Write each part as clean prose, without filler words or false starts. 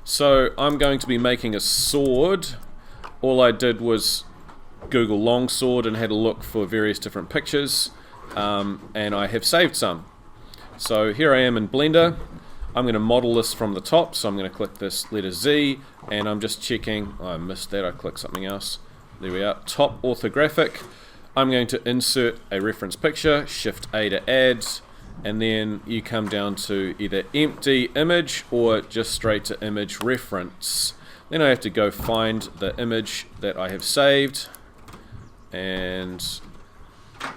So I'm going to be making a sword. All I did was Google longsword and had a look for various different pictures, and I have saved some. So here I am in Blender. I'm going to model this from the top, so I'm going to click this letter Z, and I'm just checking. Oh, I missed that, I clicked something else. There we are, top orthographic. I'm going to insert a reference picture, Shift A to add, and then you come down to either empty image or just straight to image reference. Then I have to go find the image that I have saved, and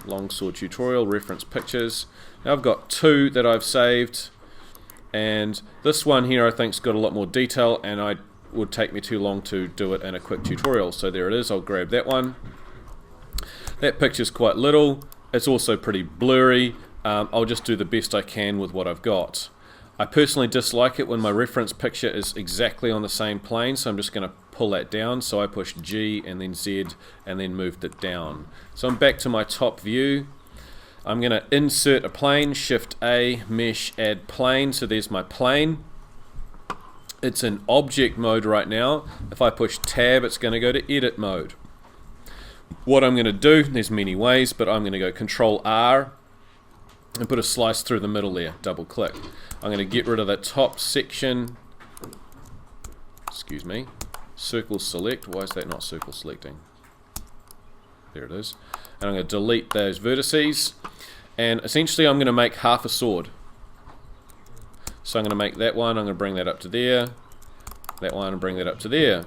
longsword tutorial, reference pictures. Now I've got two that I've saved, and this one here I think's got a lot more detail, and it would take me too long to do it in a quick tutorial. So there it is, I'll grab that one. That picture's quite little, it's also pretty blurry. I'll just do the best I can with what I've got. I personally dislike it when my reference picture is exactly on the same plane, so I'm just going to pull that down. So I pushed G and then Z and then moved it down. So I'm back to my top view. I'm going to insert a plane, Shift A, Mesh, Add Plane. So there's my plane. It's in object mode right now. If I push Tab, it's going to go to edit mode. What I'm going to do, there's many ways, but I'm going to go Control R and put a slice through the middle there, double click. I'm going to get rid of that top section, excuse me, circle select. Why is that not circle selecting? There it is. And I'm going to delete those vertices, and essentially I'm going to make half a sword. So I'm going to make that one, I'm going to bring that up to there, that one, and bring that up to there.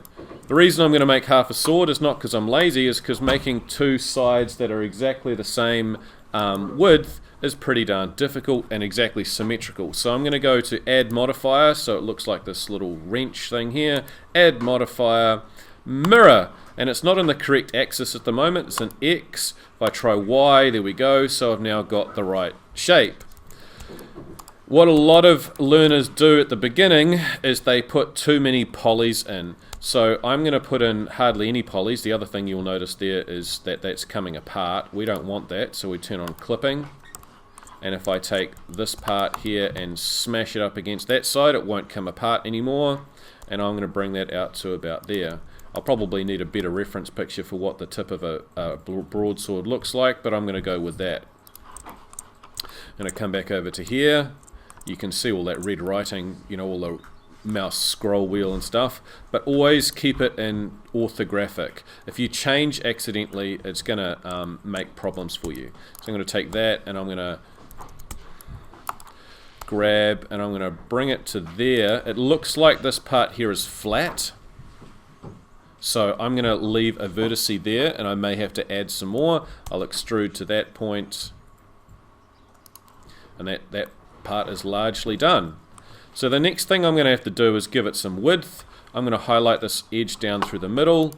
The reason I'm going to make half a sword is not because I'm lazy, is because making two sides that are exactly the same width is pretty darn difficult and exactly symmetrical. So I'm going to go to add modifier, so it looks like this little wrench thing here, add modifier, mirror, and it's not in the correct axis at the moment, it's an X. If I try Y, there we go, so I've now got the right shape. What a lot of learners do at the beginning is they put too many polys in. So I'm going to put in hardly any polys. The other thing you'll notice there is that that's coming apart. We don't want that, so we turn on clipping. And if I take this part here and smash it up against that side, it won't come apart anymore. And I'm going to bring that out to about there. I'll probably need a better reference picture for what the tip of a broadsword looks like, but I'm going to go with that. I'm going to come back over to here. You can see all that red writing, you know, all the mouse scroll wheel and stuff, but always keep it in orthographic. If you change accidentally, it's going to make problems for you. So I'm going to take that and I'm going to grab and I'm going to bring it to there. It looks like this part here is flat, so I'm going to leave a vertice there, and I may have to add some more. I'll extrude to that point, and that part is largely done. So the next thing I'm going to have to do is give it some width. I'm going to highlight this edge down through the middle,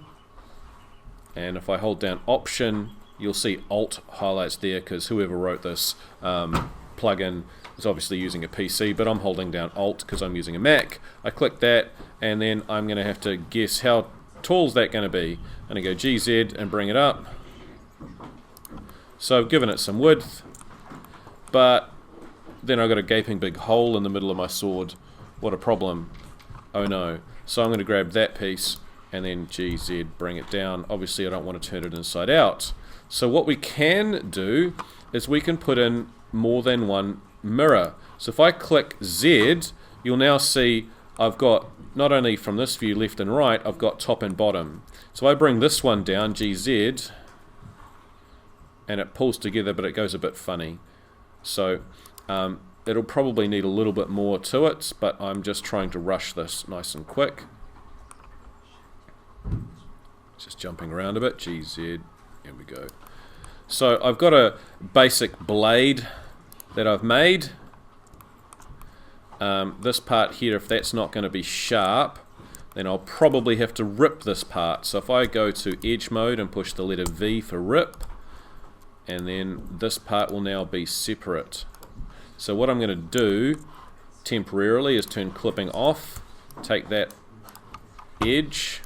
and if I hold down Option, you'll see Alt highlights there, because whoever wrote this plugin is obviously using a PC, but I'm holding down Alt because I'm using a Mac. I click that, and then I'm going to have to guess how tall is that going to be. I'm going to go GZ and bring it up. So I've given it some width, but then I've got a gaping big hole in the middle of my sword. What a problem. Oh no. So I'm going to grab that piece and then GZ, bring it down. Obviously I don't want to turn it inside out. So what we can do is we can put in more than one mirror. So if I click Z, you'll now see I've got, not only from this view left and right, I've got top and bottom. So I bring this one down, GZ, and it pulls together, but it goes a bit funny. So it'll probably need a little bit more to it, but I'm just trying to rush this nice and quick. Just jumping around a bit, GZ, here we go. So I've got a basic blade that I've made. This part here, if that's not going to be sharp, then I'll probably have to rip this part. So if I go to edge mode and push the letter V for rip, and then this part will now be separate. So what I'm going to do temporarily is turn clipping off, take that edge,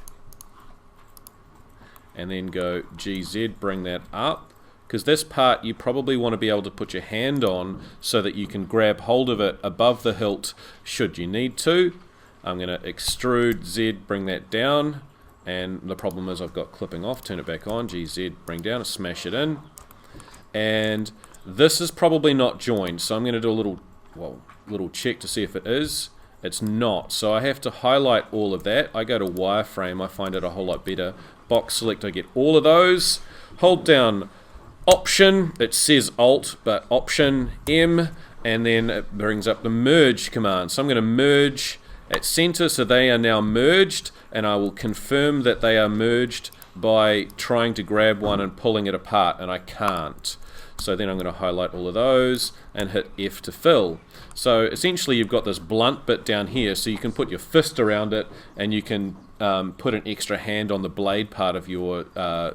and then go GZ, bring that up. Because this part you probably want to be able to put your hand on so that you can grab hold of it above the hilt should you need to. I'm going to extrude Z, bring that down, and the problem is I've got clipping off, turn it back on, GZ, bring down, smash it in, and this is probably not joined, so I'm going to do a little check to see if it is. It's not, so I have to highlight all of that. I go to wireframe, I find it a whole lot better. Box select, I get all of those, hold down Option, it says Alt, but Option M, and then it brings up the merge command. So I'm going to merge at center, so they are now merged, and I will confirm that they are merged by trying to grab one and pulling it apart, and I can't. So then I'm going to highlight all of those and hit F to fill. So essentially you've got this blunt bit down here, so you can put your fist around it and you can put an extra hand on the blade part of your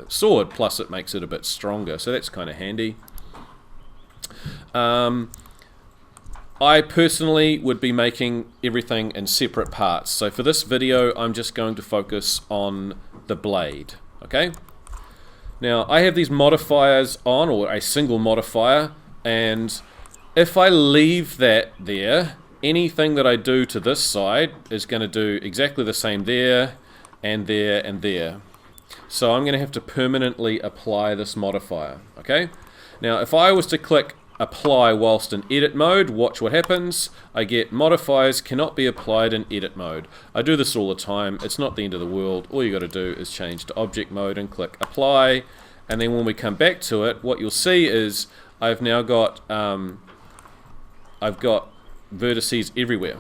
sword, plus it makes it a bit stronger, so that's kind of handy. I personally would be making everything in separate parts, so for this video I'm just going to focus on the blade. Okay? Now I have these modifiers on, or a single modifier, and if I leave that there, anything that I do to this side is going to do exactly the same there, and there, and there. So I'm going to have to permanently apply this modifier. Okay? Now if I was to click apply whilst in edit mode, watch what happens. I get modifiers cannot be applied in edit mode. I do this all the time, it's not the end of the world. All you got to do is change to object mode and click apply, and then when we come back to it, what you'll see is I've now got vertices everywhere.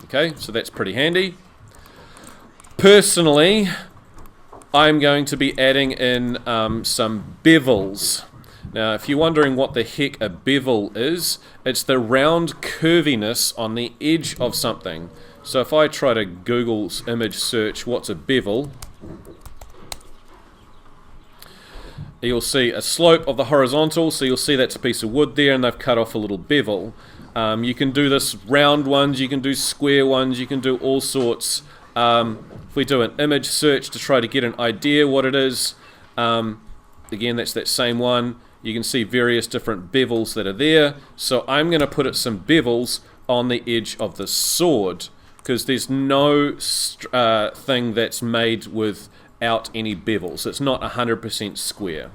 Okay, so that's pretty handy. Personally, I'm going to be adding in some bevels. Now, if you're wondering what the heck a bevel is, it's the round curviness on the edge of something. So if I try to Google's image search, what's a bevel, you'll see a slope of the horizontal, so you'll see that's a piece of wood there and they've cut off a little bevel. You can do this round ones, you can do square ones, you can do all sorts. If we do an image search to try to get an idea what it is, again that's that same one. You can see various different bevels that are there. So I'm going to put some bevels on the edge of the sword, because there's no thing that's made without any bevels. It's not 100% square.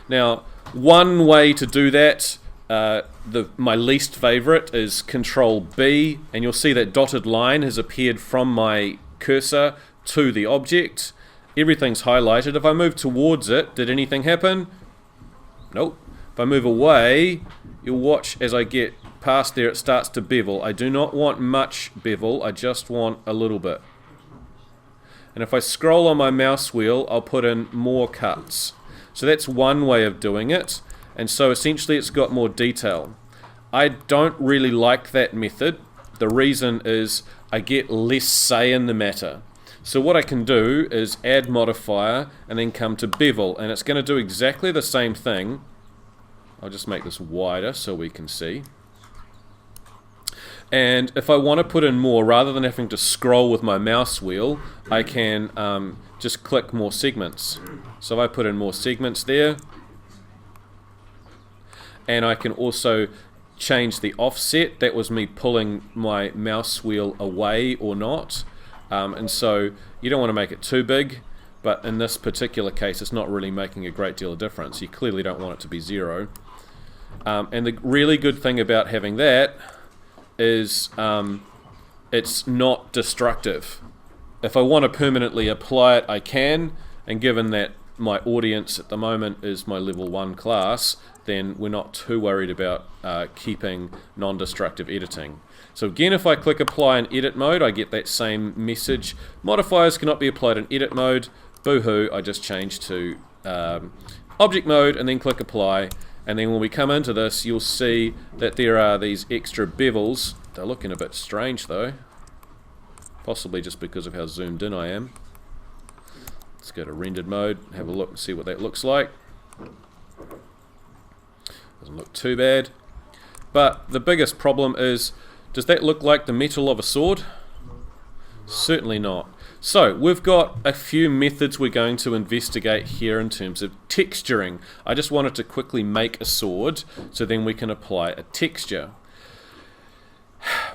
Now, one way to do that, my least favorite, is Control B, and you'll see that dotted line has appeared from my cursor to the object. Everything's highlighted. If I move towards it, did anything happen? Nope. If I move away, you'll watch as I get past there, it starts to bevel. I do not want much bevel, I just want a little bit. And if I scroll on my mouse wheel, I'll put in more cuts. So that's one way of doing it, and so essentially it's got more detail. I don't really like that method. The reason is I get less say in the matter. So what I can do is add modifier and then come to bevel, and it's going to do exactly the same thing. I'll just make this wider so we can see. And if I want to put in more, rather than having to scroll with my mouse wheel, I can just click more segments. So if I put in more segments there, and I can also change the offset. That was me pulling my mouse wheel away or not. And so you don't want to make it too big, but in this particular case it's not really making a great deal of difference. You clearly don't want it to be 0. And the really good thing about having that is it's not destructive. If I want to permanently apply it, I can, and given that my audience at the moment is my level 1 class, then we're not too worried about keeping non-destructive editing. So again, if I click apply in edit mode, I get that same message. Modifiers cannot be applied in edit mode. Boo-hoo, I just changed to object mode and then click apply. And then when we come into this, you'll see that there are these extra bevels. They're looking a bit strange though. Possibly just because of how zoomed in I am. Let's go to rendered mode, have a look and see what that looks like. Doesn't look too bad. But the biggest problem is, does that look like the metal of a sword? Certainly not. So we've got a few methods we're going to investigate here in terms of texturing. I just wanted to quickly make a sword so then we can apply a texture.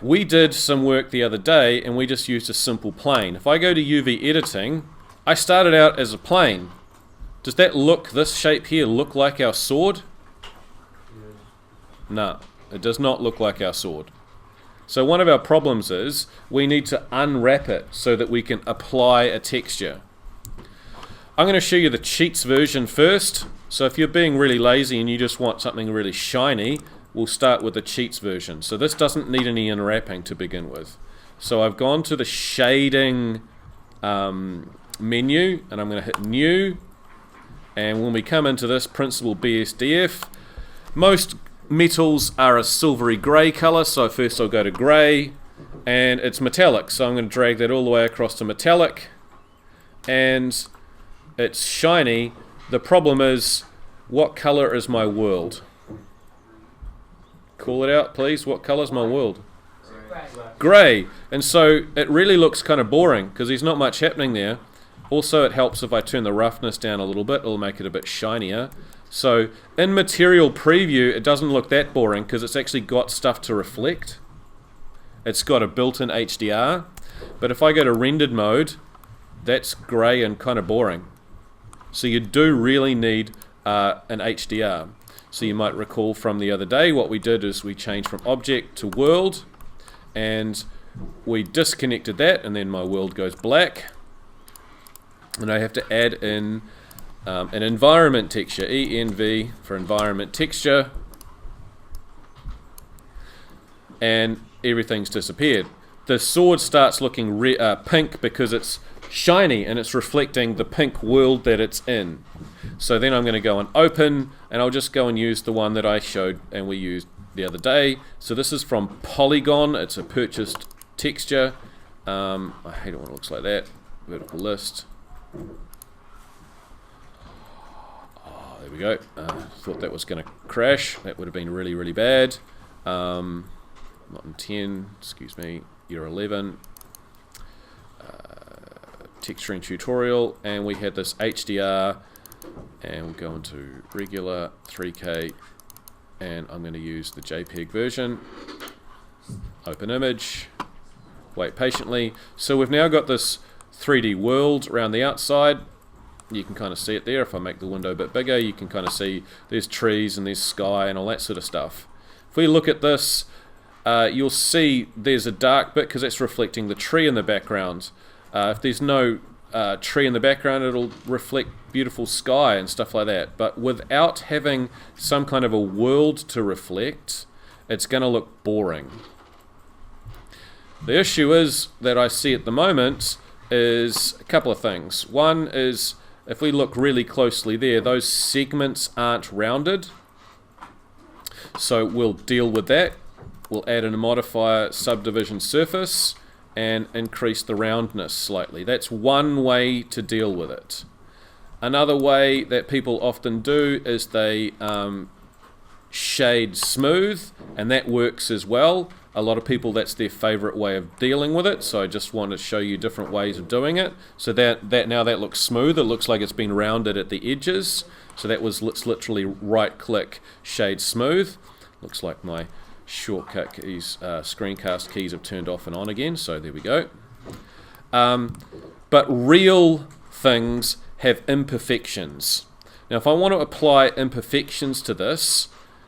we did some work the other day and we just used a simple plane. If I go to UV editing, I started out as a plane. Does that look, this shape here, look like our sword? No, it does not look like our sword. So one of our problems is we need to unwrap it so that we can apply a texture. I'm going to show you the cheats version first. So if you're being really lazy and you just want something really shiny, we'll start with the cheats version. So this doesn't need any unwrapping to begin with. So I've gone to the shading menu and I'm going to hit new. And when we come into this principal BSDF, most metals are a silvery grey colour, so first I'll go to grey, and it's metallic, so I'm going to drag that all the way across to metallic, and it's shiny. The problem is, what colour is my world? Call it out, please. What colour is my world? Grey. And so it really looks kind of boring because there's not much happening there. Also, it helps if I turn the roughness down a little bit. It'll make it a bit shinier. So in material preview, it doesn't look that boring because it's actually got stuff to reflect. It's got a built-in HDR. But if I go to rendered mode, that's grey and kind of boring. So you do really need an HDR. So you might recall from the other day, what we did is we changed from object to world, and we disconnected that, and then my world goes black. And I have to add in an environment texture, ENV for environment texture, and everything's disappeared. The sword starts looking pink because it's shiny and it's reflecting the pink world that it's in. So then I'm going to go and open, and I'll just go and use the one that I showed and we used the other day. So this is from Polygon. It's a purchased texture. I hate it when it looks like that. Vertical list. Oh, there we go. Thought that was going to crash. That would have been really, really bad. Not in 10, excuse me, year 11. Texturing tutorial, and we had this HDR, and we'll go into regular 3K, and I'm going to use the JPEG version. Open image. Wait patiently. So we've now got this 3D world around the outside. You can kind of see it there. If I make the window a bit bigger, you can kind of see there's trees and there's sky and all that sort of stuff. If we look at this, you'll see there's a dark bit because it's reflecting the tree in the background. If there's no tree in the background, it'll reflect beautiful sky and stuff like that. But without having some kind of a world to reflect, it's going to look boring. The issue is that I see at the moment is a couple of things. One is, if we look really closely there, those segments aren't rounded. So we'll deal with that. We'll add in a modifier subdivision surface and increase the roundness slightly. That's one way to deal with it. Another way that people often do is they shade smooth, and that works as well. A lot of people, that's their favorite way of dealing with it, so I just want to show you different ways of doing it. So that now that looks smooth. It looks like it's been rounded at the edges. So that was, let's literally right click shade smooth. Looks like my shortcut keys, screencast keys have turned off and on again, so there we go. But real things have imperfections. Now if I want to apply imperfections to this,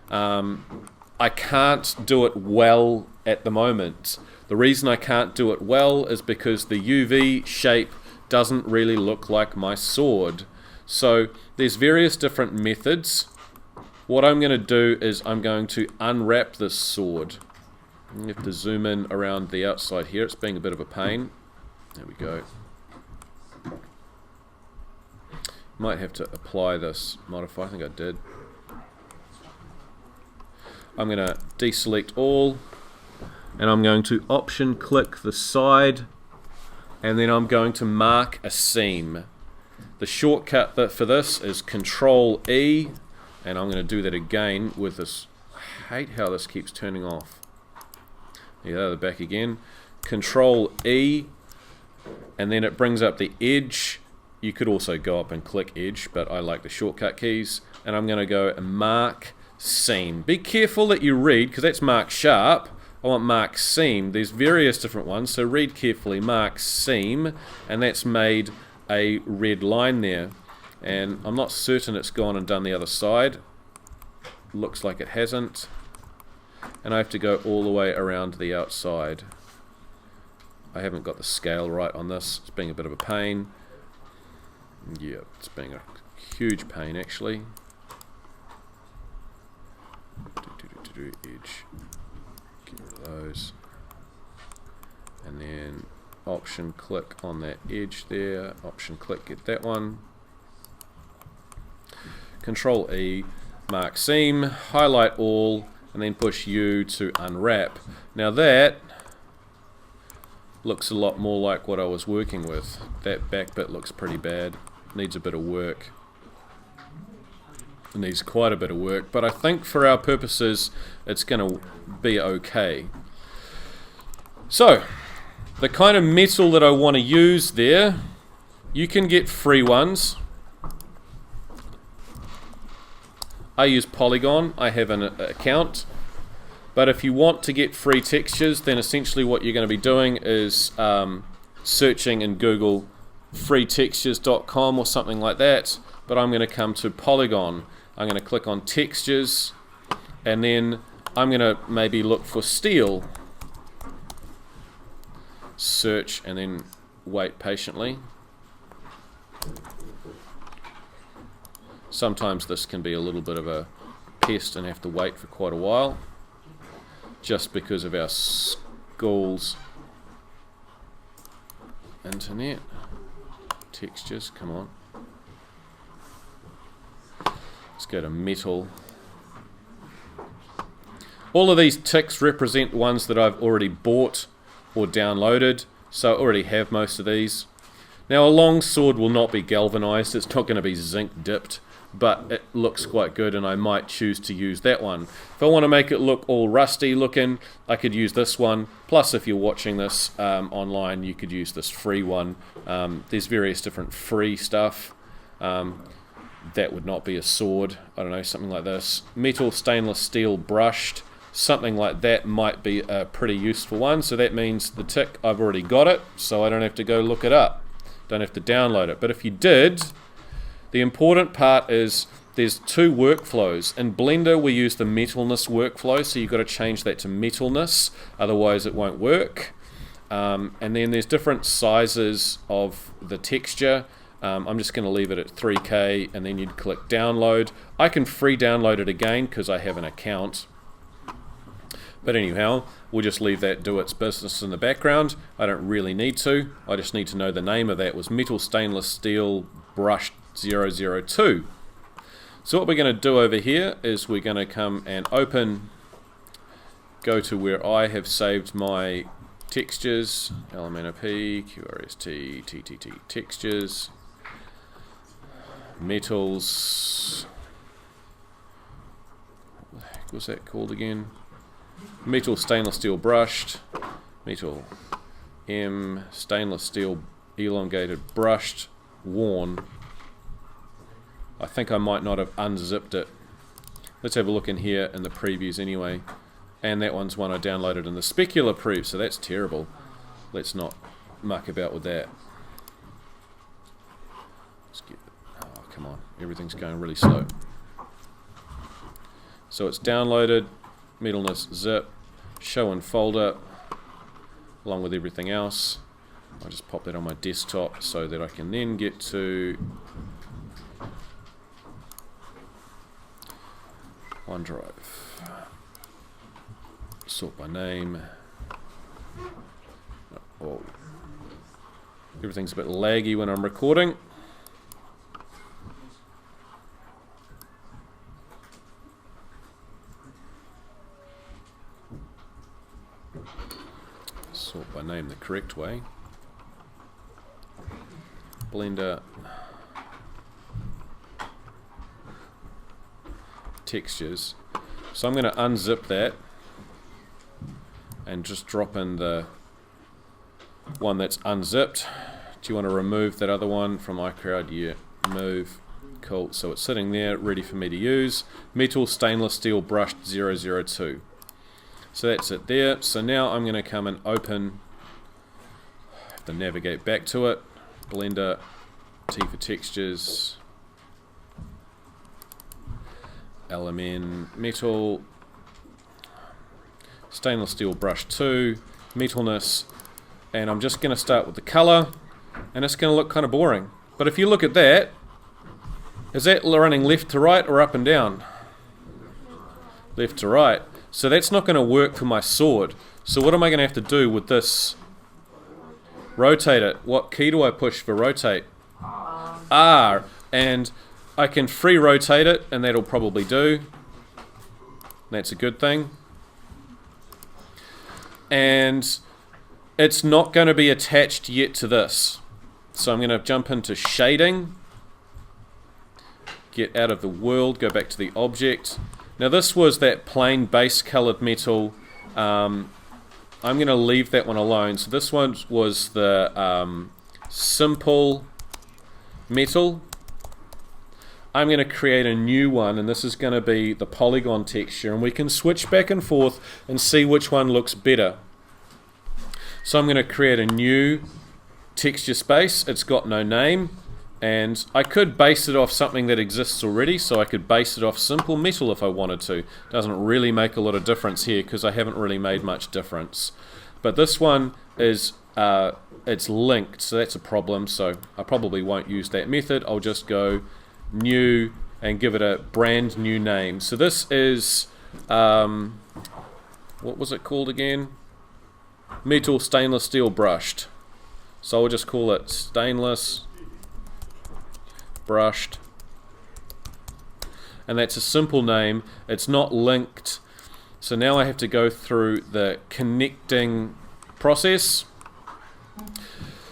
I can't do it well at the moment. The reason I can't do it well is because the UV shape doesn't really look like my sword. So there's various different methods. What I'm going to do is I'm going to unwrap this sword. You have to zoom in around the outside here. It's being a bit of a pain. There we go. Might have to apply this modifier. I think I did. I'm going to deselect all, and I'm going to option click the side, and then I'm going to mark a seam. The shortcut for this is Control E, and I'm going to do that again with this. I hate how this keeps turning off. Yeah, the back again. Control E, and then it brings up the edge. You could also go up and click edge, but I like the shortcut keys. And I'm going to go and mark seam. Be careful that you read, because that's marked sharp. I want mark seam. There's various different ones, so read carefully. Mark seam, and that's made a red line there. And I'm not certain it's gone and done the other side. Looks like it hasn't. And I have to go all the way around the outside. I haven't got the scale right on this. It's being a bit of a pain. Yeah, it's being a huge pain actually. Edge. Get rid of those. And then option click on that edge there. Option click, get that one. Control E, mark seam, highlight all, and then push U to unwrap. Now that looks a lot more like what I was working with. That back bit looks pretty bad. Needs a bit of work. It needs quite a bit of work, but I think for our purposes it's going to be okay. So, the kind of metal that I want to use there, you can get free ones. I use Polygon, I have an account, but if you want to get free textures, then essentially what you're going to be doing is searching in Google freetextures.com or something like that, but I'm going to come to Polygon. I'm going to click on textures, and then I'm going to maybe look for steel. Search and then wait patiently. Sometimes this can be a little bit of a pest and have to wait for quite a while, just because of our school's internet. Textures, come on. Let's go to metal. All of these ticks represent ones that I've already bought or downloaded, so I already have most of these. Now a long sword will not be galvanized, it's not going to be zinc dipped, but it looks quite good and I might choose to use that one. If I want to make it look all rusty looking, I could use this one. Plus if you're watching this online, you could use this free one. There's various different free stuff. That would not be a sword, I don't know, something like this. Metal stainless steel brushed, something like that might be a pretty useful one. So that means the tick, I've already got it, so I don't have to go look it up. Don't have to download it. But if you did, the important part is there's two workflows. In Blender we use the metalness workflow, so you've got to change that to metalness, otherwise it won't work. And then there's different sizes of the texture. I'm just going to leave it at 3K, and then you'd click download. I can free download it again because I have an account. But anyhow, we'll just leave that do its business in the background. I don't really need to. I just need to know the name of that was Metal Stainless Steel Brushed 002. So what we're going to do over here is we're going to come and open, go to where I have saved my textures, LMNOP, QRST, TTT textures, metals, what the heck was that called again? Metal Stainless Steel Brushed, Metal M Stainless Steel Elongated Brushed, Worn. I think I might not have unzipped it. Let's have a look in here in the previews anyway. And that one's one I downloaded in the specular proof, so that's terrible. Let's not muck about with that. Let's get, oh, come on, everything's going really slow. So it's downloaded, metalness zip, show in folder, along with everything else. I'll just pop that on my desktop so that I can then get to OneDrive. Sort by name. Oh, everything's a bit laggy when I'm recording. Sort by name the correct way. Blender. Textures. So I'm going to unzip that and just drop in the one that's unzipped. Do you want to remove that other one from iCrowd? Yeah, move. Cool. So it's sitting there ready for me to use. Metal Stainless Steel Brushed 002. So that's it there. So now I'm going to come and open, I have to navigate back to it, Blender, T for textures, LMN, metal, stainless steel brush 2, metalness, and I'm just going to start with the color, and it's going to look kind of boring. But if you look at that, is that running left to right or up and down? Left to right. So that's not going to work for my sword. So what am I going to have to do with this? Rotate it. What key do I push for rotate? R. And I can free rotate it, and that'll probably do. That's a good thing. And it's not going to be attached yet to this. So I'm going to jump into shading. Get out of the world, go back to the object. Now this was that plain base colored metal. I'm going to leave that one alone. So this one was the simple metal. I'm going to create a new one, and this is going to be the polygon texture, and we can switch back and forth and see which one looks better. So I'm going to create a new texture space. It's got no name. And I could base it off something that exists already, so I could base it off simple metal if I wanted to. Doesn't really make a lot of difference here because I haven't really made much difference. But this one is, it's linked, so that's a problem, so I probably won't use that method. I'll just go new and give it a brand new name. So this is, what was it called again? Metal stainless steel brushed. So I'll just call it stainless brushed, and that's a simple name. It's not linked, so now I have to go through the connecting process.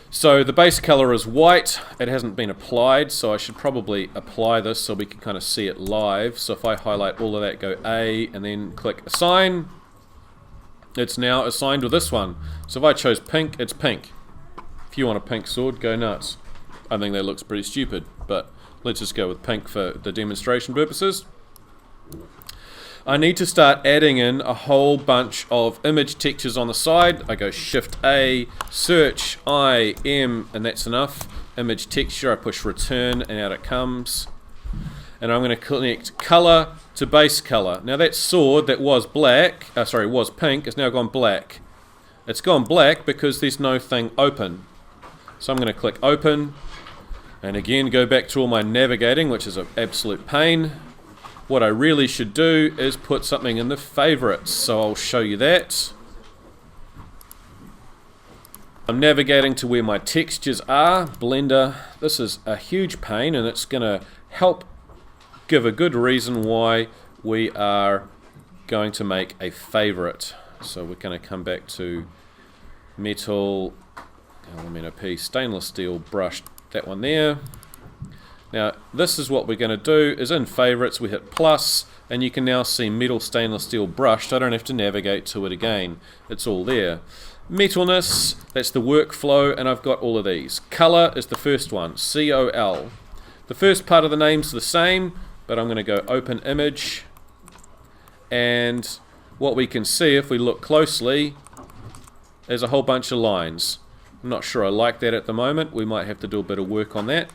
So the base color is white. It hasn't been applied, so I should probably apply this so we can kind of see it live. So if I highlight all of that, go A, and then click assign, it's now assigned with this one. So if I chose pink, it's pink. If you want a pink sword, go nuts. I think that looks pretty stupid, but let's just go with pink for the demonstration purposes. I need to start adding in a whole bunch of image textures on the side. I go Shift A, search, I, M, and that's enough. Image texture, I push return, and out it comes. And I'm going to connect color to base color. Now that sword that was black, was pink, has now gone black. It's gone black because there's no thing open. So I'm going to click open. And again, go back to all my navigating, which is an absolute pain. What I really should do is put something in the favorites, so I'll show you that. I'm navigating to where my textures are. Blender, this is a huge pain, and it's going to help give a good reason why we are going to make a favorite. So we're going to come back to metal, LMNOP, stainless steel brushed. That one there. Now this is what we're going to do, is in favorites we hit plus, and you can now see metal stainless steel brushed. I don't have to navigate to it again, it's all there. Metalness, that's the workflow, and I've got all of these. Color is the first one, COL. The first part of the name's the same, but I'm going to go open image, and what we can see if we look closely is a whole bunch of lines. I'm not sure I like that at the moment. We might have to do a bit of work on that.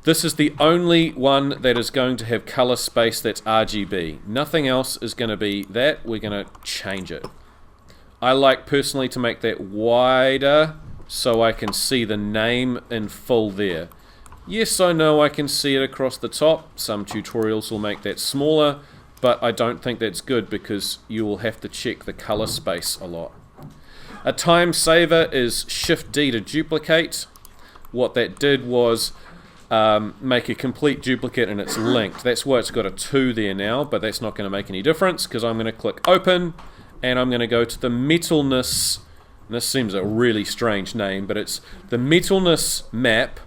This is the only one that is going to have color space that's RGB. Nothing else is going to be that. We're going to change it. I like personally to make that wider so I can see the name in full there. Yes, I know I can see it across the top. Some tutorials will make that smaller, but I don't think that's good because you will have to check the color space a lot. A time saver is Shift D to duplicate. What that did was make a complete duplicate, and it's linked. That's why it's got a 2 there now, but that's not going to make any difference because I'm going to click open, and I'm going to go to the metalness. And this seems a really strange name, but it's the metalness map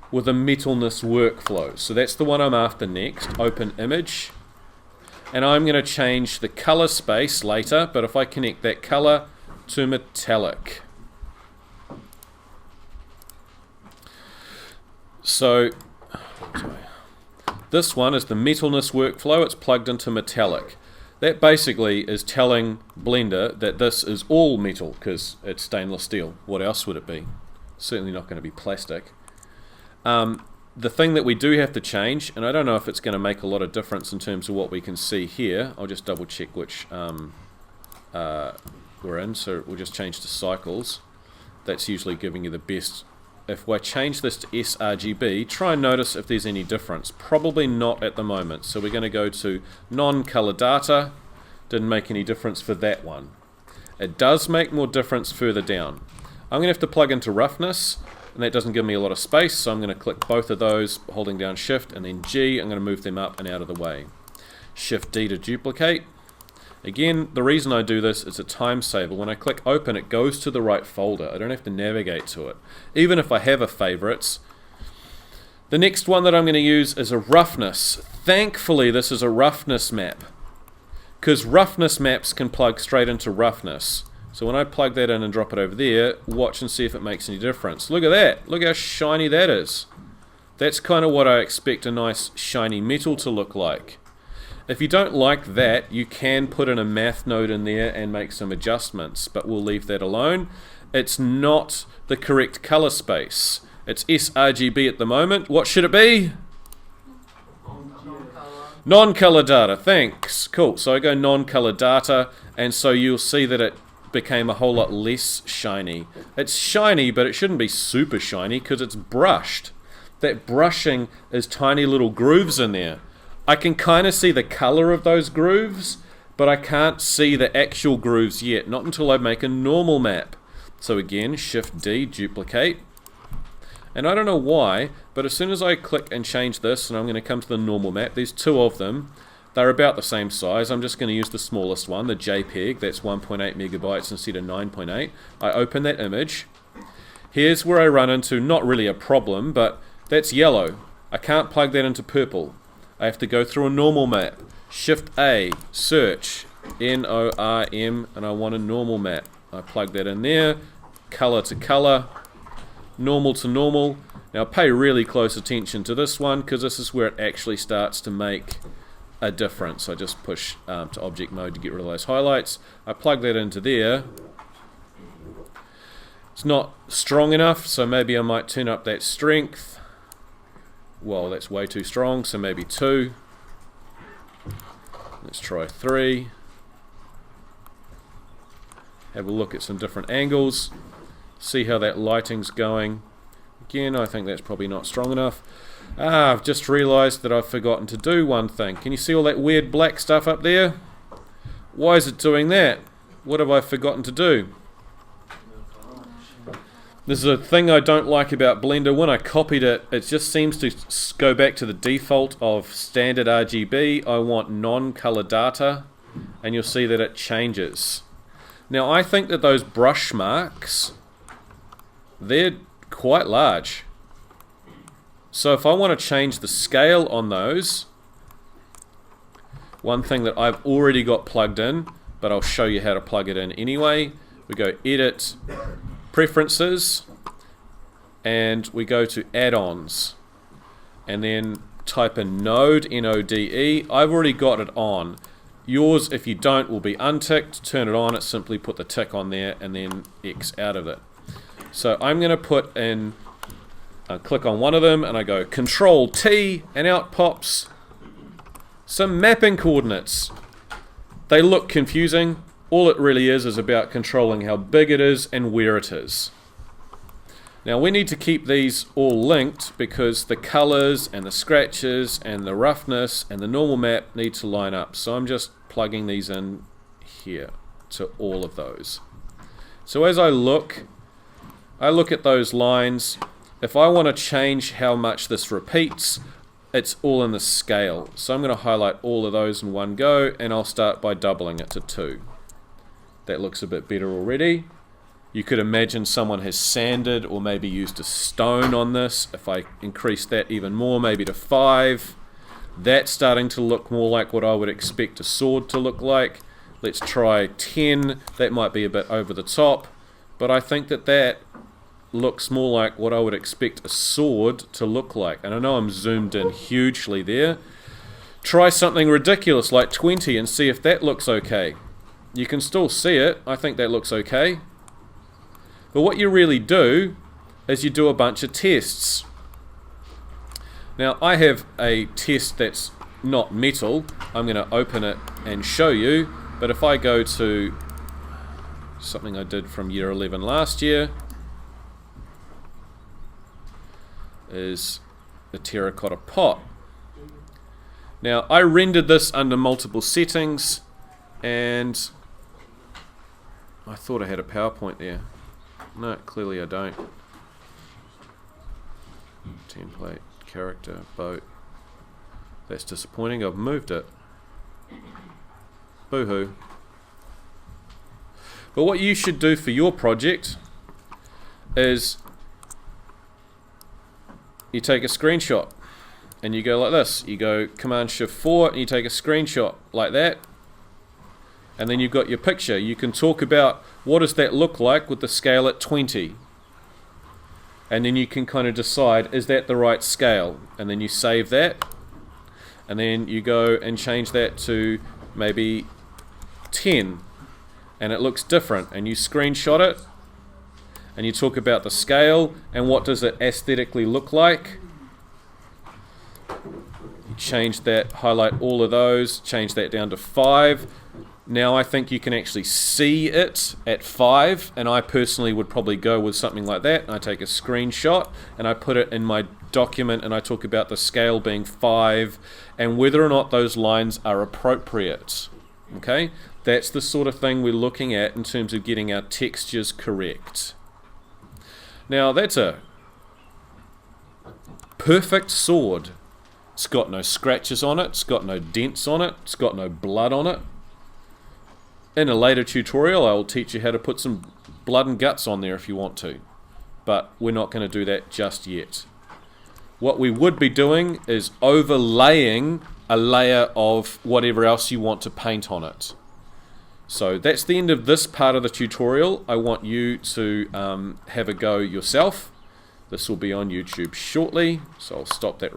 with a metalness workflow. So that's the one I'm after next. Open image, and I'm going to change the color space later, but if I connect that color to metallic. So this one is the metalness workflow. It's plugged into metallic. That basically is telling Blender that this is all metal, because it's stainless steel. What else would it be? Certainly not going to be plastic. The thing that we do have to change, and I don't know if it's going to make a lot of difference in terms of what we can see here. I'll just double check which we're in, so we'll just change to cycles. That's usually giving you the best. If I change this to sRGB, try and notice if there's any difference. Probably not at the moment. So we're going to go to non-color data. Didn't make any difference for that one. It does make more difference further down. I'm going to have to plug into roughness, and that doesn't give me a lot of space, so I'm going to click both of those, holding down Shift and then G. I'm going to move them up and out of the way. Shift D to duplicate. Again, the reason I do this is a time saver. When I click open, it goes to the right folder. I don't have to navigate to it. Even if I have a favorites. The next one that I'm going to use is a roughness. Thankfully, this is a roughness map, because roughness maps can plug straight into roughness. So when I plug that in and drop it over there, watch and see if it makes any difference. Look at that. Look how shiny that is. That's kind of what I expect a nice shiny metal to look like. If you don't like that, you can put in a math node in there and make some adjustments, but we'll leave that alone. It's not the correct color space. It's sRGB at the moment. What should it be? Non-color data. Thanks. Cool. So I go non-color data, and so you'll see that it became a whole lot less shiny. It's shiny, but it shouldn't be super shiny because it's brushed. That brushing is tiny little grooves in there. I can kind of see the color of those grooves, but I can't see the actual grooves yet, not until I make a normal map. So again, Shift D, duplicate. And I don't know why, but as soon as I click and change this, and I'm going to come to the normal map, there's two of them. They're about the same size. I'm just going to use the smallest one, the JPEG, that's 1.8 megabytes instead of 9.8. I open that image. Here's where I run into not really a problem, but that's yellow. I can't plug that into purple. I have to go through a normal map. Shift A, search, NORM, and I want a normal map. I plug that in there, color to color, normal to normal. Now pay really close attention to this one, because this is where it actually starts to make a difference. I just push to object mode to get rid of those highlights. I plug that into there. It's not strong enough, so maybe I might turn up that strength. Well, that's way too strong, so maybe 2. Let's try 3. Have a look at some different angles. See how that lighting's going. Again, I think that's probably not strong enough. I've just realized that I've forgotten to do one thing. Can you see all that weird black stuff up there? Why is it doing that? What have I forgotten to do? This is a thing I don't like about Blender. When I copied it, it just seems to go back to the default of standard RGB. I want non-color data, and you'll see that it changes. Now I think that those brush marks, they're quite large. So if I want to change the scale on those, one thing that I've already got plugged in, but I'll show you how to plug it in anyway, we go Edit, Preferences, and we go to Add-ons, and then type in Node, N-O-D-E. I've already got it on. Yours, if you don't, will be unticked. Turn it on, it simply put the tick on there and then X out of it. So I'm going to put in, click on one of them and I go Control T, and out pops some mapping coordinates. They look confusing. All it really is about controlling how big it is and where it is. Now we need to keep these all linked because the colors and the scratches and the roughness and the normal map need to line up. So I'm just plugging these in here to all of those. So as I look at those lines. If I want to change how much this repeats, it's all in the scale. So I'm going to highlight all of those in one go, and I'll start by doubling it to 2. That looks a bit better already. You could imagine someone has sanded or maybe used a stone on this. If I increase that even more, maybe to 5, that's starting to look more like what I would expect a sword to look like. Let's try 10. That might be a bit over the top, but I think that looks more like what I would expect a sword to look like. And I know I'm zoomed in hugely there. Try something ridiculous like 20 and see if that looks okay. You can still see it. I think that looks okay. But what you really do is you do a bunch of tests. Now I have a test that's not metal. I'm going to open it and show you. But if I go to something I did from year 11 last year, is the terracotta pot. Now I rendered this under multiple settings, and I thought I had a PowerPoint there. No, clearly I don't. Template, character, boat. That's disappointing. I've moved it. Boo-hoo. But what you should do for your project is you take a screenshot and you go like this. You go Command-Shift-4 and you take a screenshot like that, and then you've got your picture. You can talk about what does that look like with the scale at 20, and then you can kind of decide, is that the right scale? And then you save that, and then you go and change that to maybe 10, and it looks different, and you screenshot it and you talk about the scale and what does it aesthetically look like. You change that, highlight all of those, change that down to 5. Now I think you can actually see it at 5, and I personally would probably go with something like that. I take a screenshot and I put it in my document and I talk about the scale being 5 and whether or not those lines are appropriate. Okay, that's the sort of thing we're looking at in terms of getting our textures correct. Now that's a perfect sword. It's got no scratches on it, it's got no dents on it, it's got no blood on it. In a later tutorial I will teach you how to put some blood and guts on there if you want to, but we're not going to do that just yet. What we would be doing is overlaying a layer of whatever else you want to paint on it. So that's the end of this part of the tutorial. I want you to have a go yourself. This will be on YouTube shortly, so I'll stop that